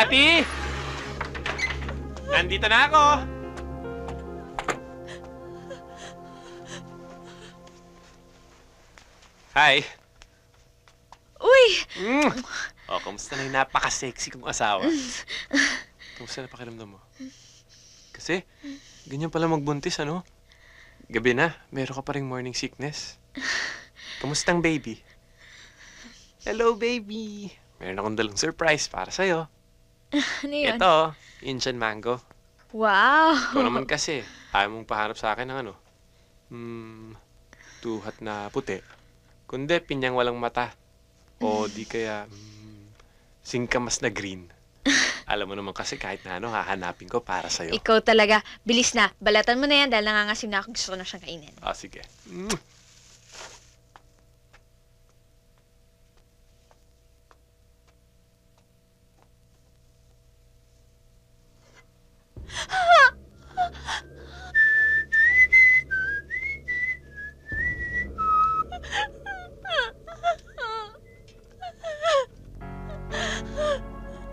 Kathy! Nandito na ako! Hi! Uy! Oh, kamusta na yung napaka-sexy kong asawa? Kamusta na pakiramdam mo? Kasi, ganyan pala magbuntis, ano? Gabi na, meron ka pa ring morning sickness. Kamustang baby? Hello, baby! Meron akong dalang surprise para sa'yo. Ano yun? Ito, Indian mango. Wow! Ikaw naman kasi, ayaw mong pahanap sa akin ng ano? Tuhat na puti. Kundi, pinyang walang mata. O di kaya, singkamas na green. Alam mo naman kasi kahit na ano, hahanapin ko para sa'yo. Ikaw talaga. Bilis na. Balatan mo na yan dahil nangangasim na ako. Gusto ko na siyang kainin. Ah, sige.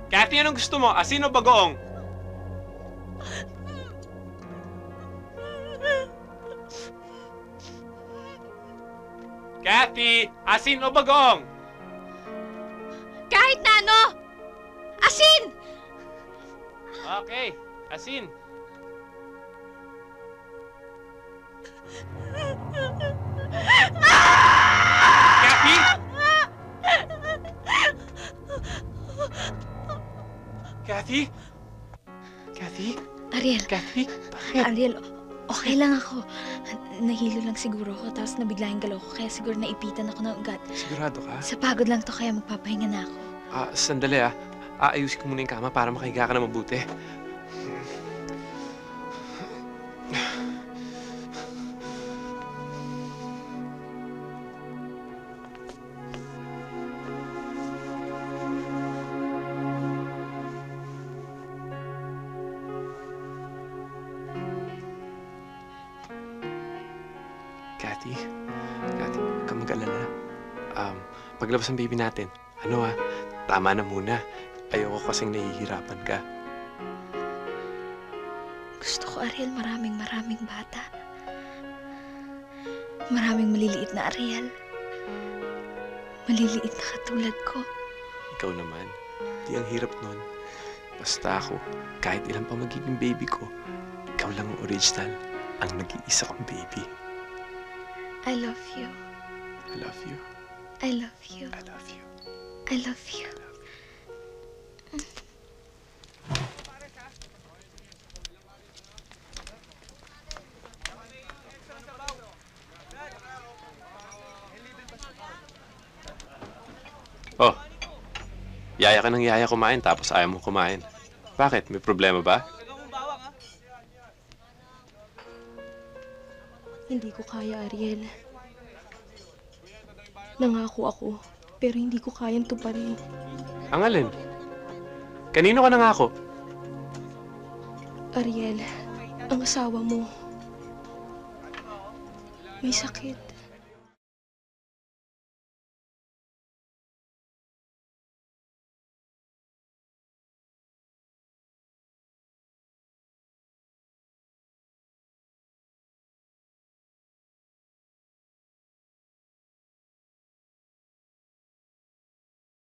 Kathy, anong gusto mo? Asin o bagoong? Kathy, asin o bagoong? Kahit na ano! Asin! Okay, asin. Kathy? Kathy? Kathy? Ariel, Kathy? Bakit? Ariel, okay lang ako. Nahilo lang siguro ako, tapos nabigla yung galaw ko, kaya siguro naipitan ako ng ugat. Sigurado ka? Sa pagod lang to, kaya magpapahinga na ako. Sandali Aayusin ko muna yung kama para makahiga ka na mabuti. Kathy, huwag kang mag-alala. Paglabas ng baby natin, tama na muna. Ayoko kasing nahihirapan ka. Gusto ko, Ariel, maraming bata. Maraming maliliit na Ariel. Maliliit na katulad ko. Ikaw naman, di ang hirap nun. Basta ako, kahit ilan pa magiging baby ko, ikaw lang ang original, ang nag-iisa kong baby. I love you. I love you. I love you. I love you. I love you. Oh, yaya ka ng yaya kumain tapos ayaw mo kumain. Bakit? May problema ba? Hindi ko kaya, Ariel. Nangako ako, pero hindi ko kayang tuparin. Ang alin? Kanino ka nangako? Ariel, ang asawa mo, may sakit.